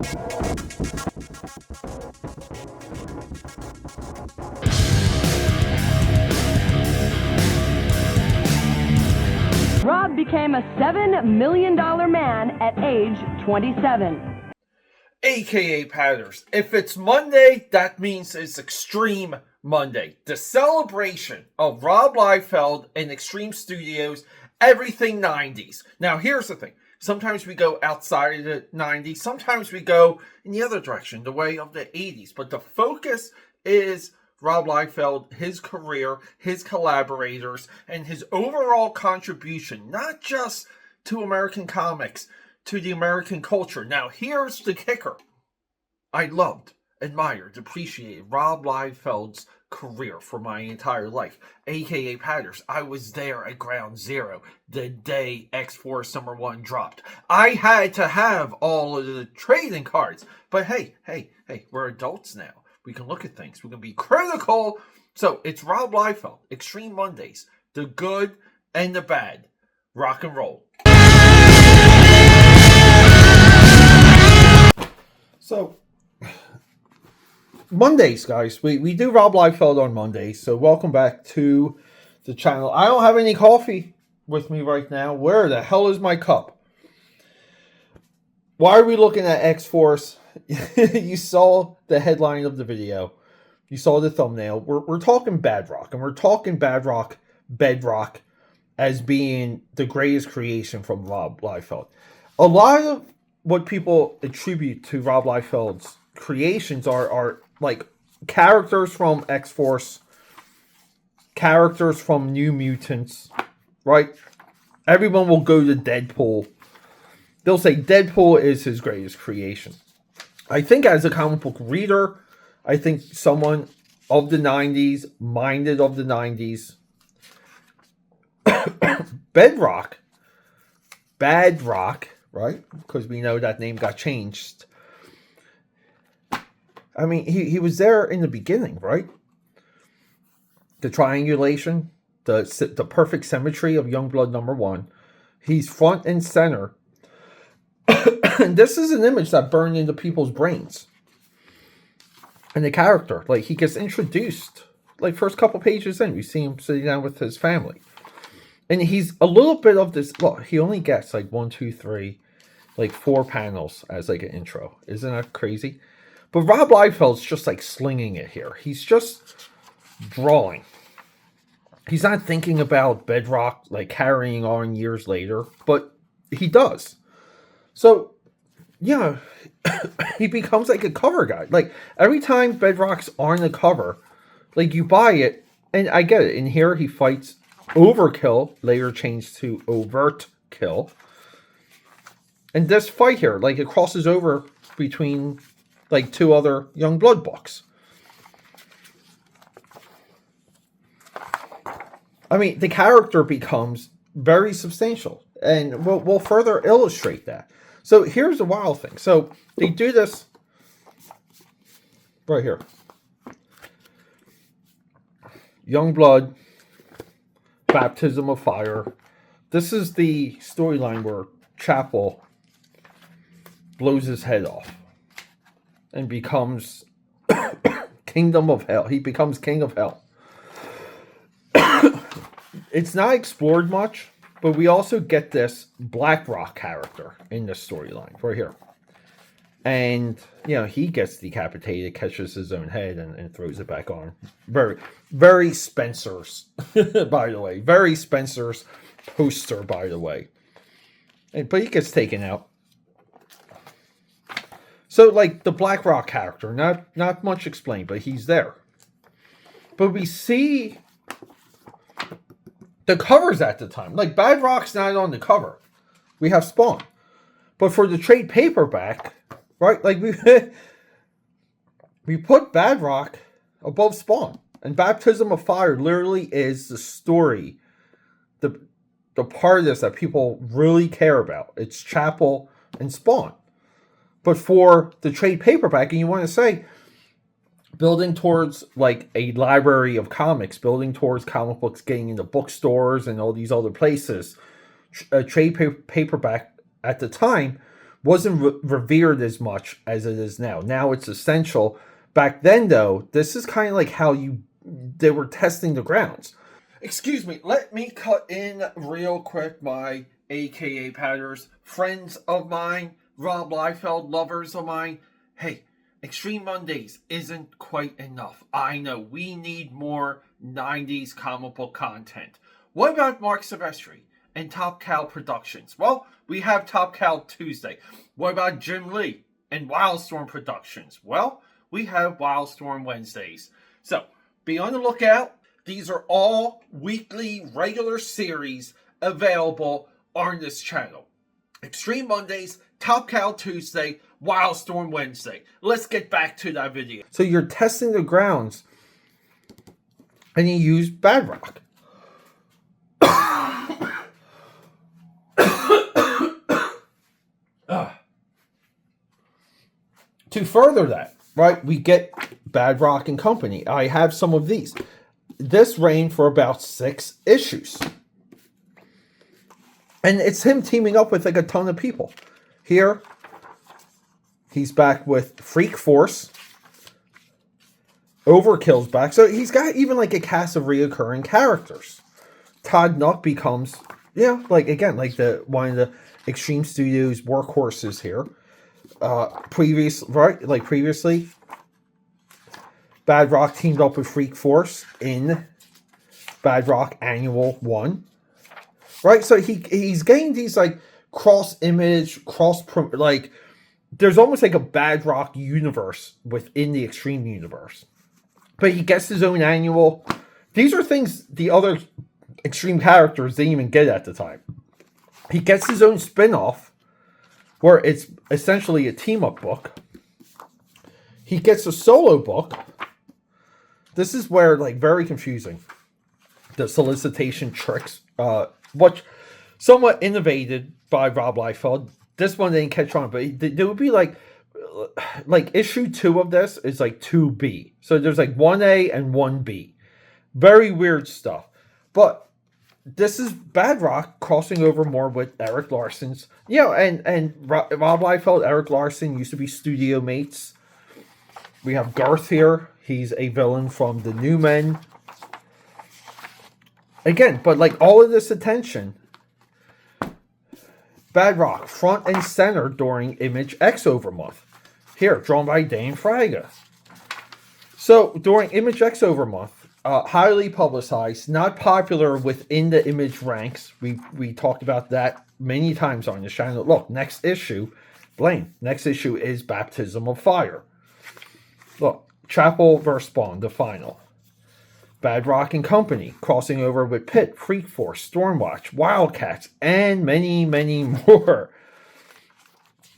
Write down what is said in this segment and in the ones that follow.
Rob became a $7 million man at age 27. AKA Padders. If it's Monday, that means it's Extreme Monday. The celebration of Rob Liefeld and Extreme Studios, everything 90s. Now, here's the thing. Sometimes we go outside of the 90s. Sometimes we go in the other direction, the way of the 80s. But the focus is Rob Liefeld, his career, his collaborators, and his overall contribution, not just to American comics, to the American culture. Now, here's the kicker. I loved, admired, appreciated Rob Liefeld's career for my entire life. AKA Padders, I was there at ground zero the day X-Force #1 dropped. I had to have all of the trading cards. But hey, we're adults now. We can look at things. We can be critical. So it's Rob Liefeld, Extreme Mondays, the good and the bad. Rock and roll. So, Mondays, guys. We do Rob Liefeld on Mondays. So welcome back to the channel. I don't have any coffee with me right now. Where the hell is my cup? Why are we looking at X-Force? You saw the headline of the video. You saw the thumbnail. We're talking BADROCK. And we're talking Bedrock as being the greatest creation from Rob Liefeld. A lot of what people attribute to Rob Liefeld's creations are like characters from X-Force, characters from New Mutants, right? Everyone will go to Deadpool. They'll say Deadpool is his greatest creation. I think as a comic book reader, I think someone of the 90s, minded of the 90s, BADROCK, right? Because we know that name got changed. I mean, he was there in the beginning, right? The triangulation, the perfect symmetry of Youngblood #1. He's front and center. And this is an image that burned into people's brains. And the character, like, he gets introduced, like, first couple pages in, we see him sitting down with his family. And he's a little bit of this, look, he only gets, like, 1, 2, 3, like, 4 panels as, like, an intro. Isn't that crazy? But Rob Liefeld's just, like, slinging it here. He's just drawing. He's not thinking about Bedrock, like, carrying on years later, but he does. So, yeah, he becomes like a cover guy. Like, every time Bedrock's on the cover, like, you buy it, and I get it. In here, he fights Overkill, later changed to Overt Kill. And this fight here, like, it crosses over between, like, 2 other Youngblood books. I mean, the character becomes very substantial, and we'll further illustrate that. So here's the wild thing. So they do this right here. Youngblood, Baptism of Fire. This is the storyline where Chapel blows his head off and becomes Kingdom of Hell. He becomes King of Hell. It's not explored much, but we also get this BlackRock character in the storyline right here. And, you know, he gets decapitated, catches his own head, and throws it back on. Very, very Spencer's, by the way. Very Spencer's poster, by the way. But he gets taken out. So, like, the BlackRock character, not much explained, but he's there. But we see the covers at the time. Like, BADROCK's not on the cover. We have Spawn. But for the trade paperback, right, like, we put BADROCK above Spawn. And Baptism of Fire literally is the story, the part of this that people really care about. It's Chapel and Spawn. But for the trade paperback, and you want to say, building towards, like, a library of comics, building towards comic books getting into bookstores and all these other places, a trade paperback at the time wasn't revered as much as it is now. Now it's essential. Back then, though, this is kind of like how they were testing the grounds. Excuse me, let me cut in real quick, my AKAPADers, friends of mine, Rob Liefeld, lovers of mine. Hey, Extreme Mondays isn't quite enough. I know, we need more 90s comic book content. What about Mark Silvestri and Top Cow Productions? Well, we have Top Cow Tuesday. What about Jim Lee and Wildstorm Productions? Well, we have Wildstorm Wednesdays. So, be on the lookout. These are all weekly, regular series available on this channel. Extreme Mondays, Top Cow Tuesday, Wildstorm Wednesday. Let's get back to that video. So you're testing the grounds, and you use BADROCK. To further that, right, we get BADROCK and Company. I have some of these. This ran for about 6 issues. And it's him teaming up with like a ton of people. Here, he's back with Freak Force. Overkill's back. So he's got even like a cast of reoccurring characters. Todd Nuck becomes, like again, like one of the Extreme Studios workhorses here. Previously, BADROCK teamed up with Freak Force in BADROCK Annual 1. Right? So he's getting these like cross-image, there's almost like a BADROCK universe within the Extreme universe. But he gets his own annual. These are things the other Extreme characters didn't even get at the time. He gets his own spin-off where it's essentially a team-up book. He gets a solo book. This is where, like, very confusing. The solicitation tricks, which somewhat innovated by Rob Liefeld. This one didn't catch on, but there would be, like issue 2 of this is, like, 2B. So there's, like, 1A and 1B. Very weird stuff. But this is BADROCK crossing over more with Eric Larson's. And Rob Liefeld, Eric Larson used to be studio mates. We have Garth here. He's a villain from the New Men. Again, but like all of this attention, BADROCK front and center during Image X Over Month. Here, drawn by Dane Fraga. So during Image X Over Month, highly publicized, not popular within the Image ranks. We talked about that many times on the channel. Look, next issue, Blaine. Next issue is Baptism of Fire. Look, Chapel vs. Spawn, the final. BADROCK and Company, crossing over with Pit, Freak Force, Stormwatch, Wildcats, and many, many more.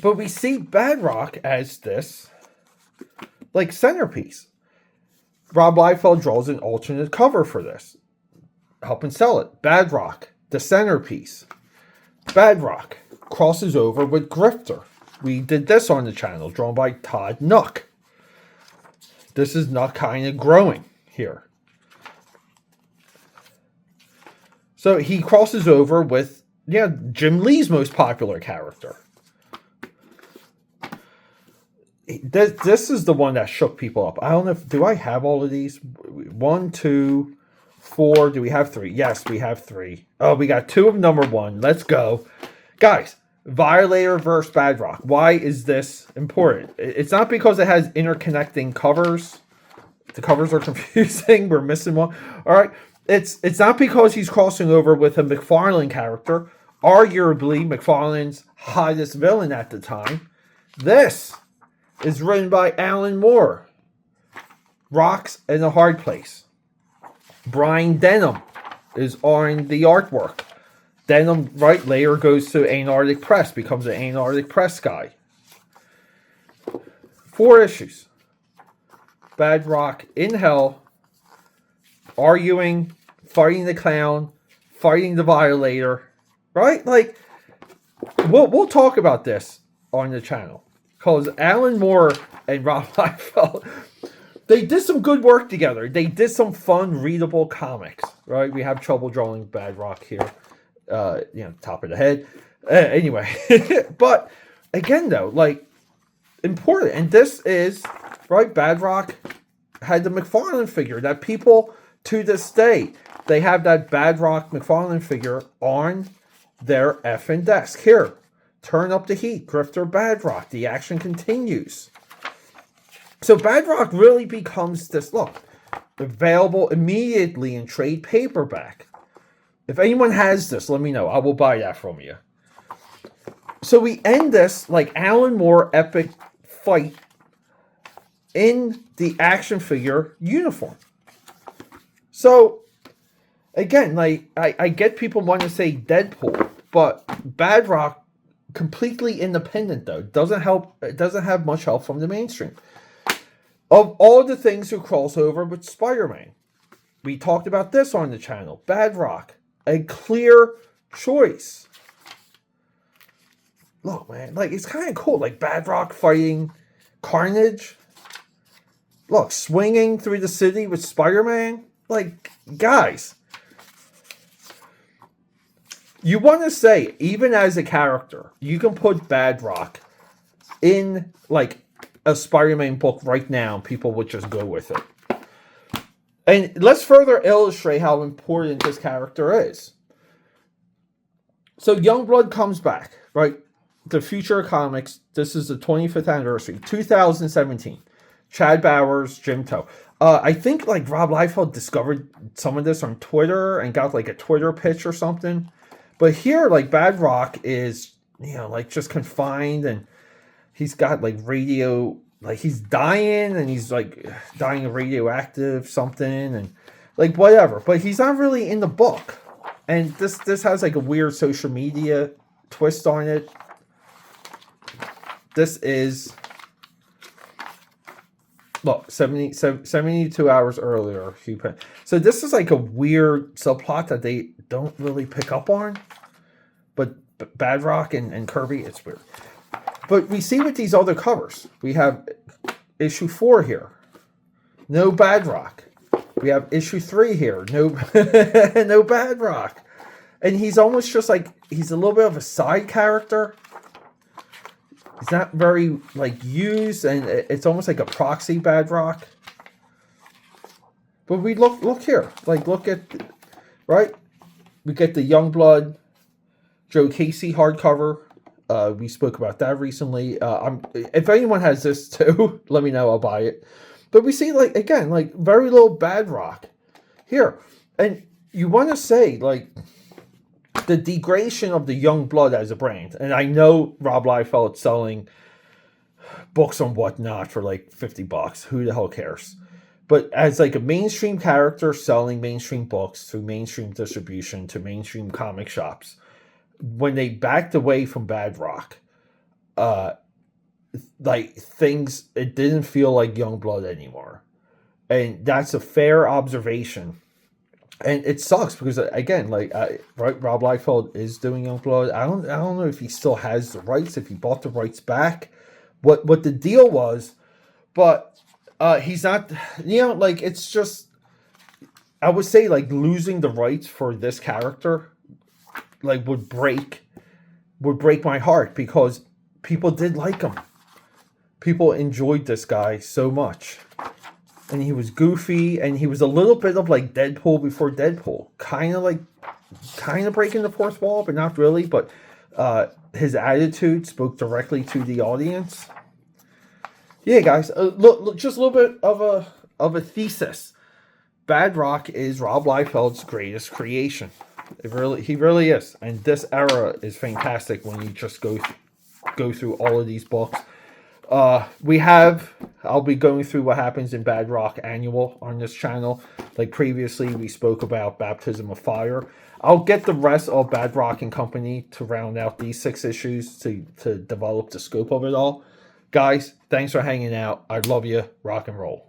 But we see BADROCK as this, like, centerpiece. Rob Liefeld draws an alternate cover for this. Helping sell it. BADROCK, the centerpiece. BADROCK crosses over with Grifter. We did this on the channel, drawn by Todd Nuck. This is Nuck kind of growing here. So he crosses over with, Jim Lee's most popular character. This is the one that shook people up. I don't know do I have all of these? 1, 2, 4. Do we have 3? Yes, we have 3. Oh, we got 2 of number 1. Let's go. Guys, Violator versus BADROCK. Why is this important? It's not because it has interconnecting covers. The covers are confusing. We're missing one. All right. It's not because he's crossing over with a McFarlane character. Arguably McFarlane's hottest villain at the time. This is written by Alan Moore. Rocks in a Hard Place. Brian Denham is on the artwork. Denham, right, later goes to Antarctic Press, becomes an Antarctic Press guy. 4 issues. BADROCK in hell, arguing, fighting the clown, fighting the Violator, right? Like, we'll talk about this on the channel. Because Alan Moore and Rob Liefeld, they did some good work together. They did some fun, readable comics, right? We have trouble drawing BADROCK here. Top of the head. Anyway, but again, though, like, important. And this is, right, BADROCK had the McFarlane figure that people, to this day, they have that BADROCK McFarlane figure on their effing desk. Here, turn up the heat, Grifter BADROCK. The action continues. So BADROCK really becomes this, look, available immediately in trade paperback. If anyone has this, let me know. I will buy that from you. So we end this like Alan Moore epic fight in the action figure uniform. So again, like I get people want to say Deadpool, but BADROCK completely independent though. It doesn't have much help from the mainstream. Of all the things who cross over with Spider-Man, we talked about this on the channel. BADROCK, a clear choice. Look, man, like, it's kind of cool. Like, BADROCK fighting Carnage. Look, swinging through the city with Spider-Man. Like, guys, you want to say, even as a character, you can put BADROCK in, like, a Spider-Man book right now, and people would just go with it. And let's further illustrate how important this character is. So YOUNGBLOOD comes back, right? The Future of Comics. This is the 25th anniversary, 2017. Chad Bowers, Jim Toh. I think like Rob Liefeld discovered some of this on Twitter and got like a Twitter pitch or something. But here, like, BADROCK is, you know, like, just confined, and he's got like radio, like, he's dying, and he's like dying of radioactive something, and like whatever. But he's not really in the book. And this has like a weird social media twist on it. This is, look, 72 hours earlier. So this is like a weird subplot that they don't really pick up on. But BADROCK and Kirby, it's weird. But we see with these other covers, we have issue 4 here. No BADROCK. We have issue 3 here. No, no BADROCK. And he's almost just like, he's a little bit of a side character. He's not very, like, used, and it's almost like a proxy BADROCK. But we look here. Like, look at, right? We get the YOUNGBLOOD Joe Casey hardcover. We spoke about that recently. If anyone has this too, let me know. I'll buy it. But we see, like, again, like, very little BADROCK here. And you want to say, like, the degradation of the YOUNGBLOOD as a brand. And I know Rob Liefeld selling books and whatnot for like $50. Who the hell cares? But as like a mainstream character selling mainstream books through mainstream distribution to mainstream comic shops, when they backed away from BADROCK, like, things, it didn't feel like YOUNGBLOOD anymore. And that's a fair observation. And it sucks because, again, like, right, Rob Liefeld is doing YOUNGBLOOD. I don't know if he still has the rights, if he bought the rights back, what the deal was, but he's not, you know, like, it's just, I would say, like, losing the rights for this character, like, would break my heart, because people did like him. People enjoyed this guy so much. And he was goofy, and he was a little bit of like Deadpool before Deadpool. Kind of breaking the fourth wall, but not really. But his attitude spoke directly to the audience. Yeah, guys, look, just a little bit of a thesis. BADROCK is Rob Liefeld's greatest creation. He really is. And this era is fantastic when you just go through all of these books. I'll be going through what happens in BADROCK Annual on this channel. Like previously, we spoke about Baptism of Fire. I'll get the rest of BADROCK and Company to round out these 6 issues to develop the scope of it all. Guys, thanks for hanging out. I love you. Rock and roll.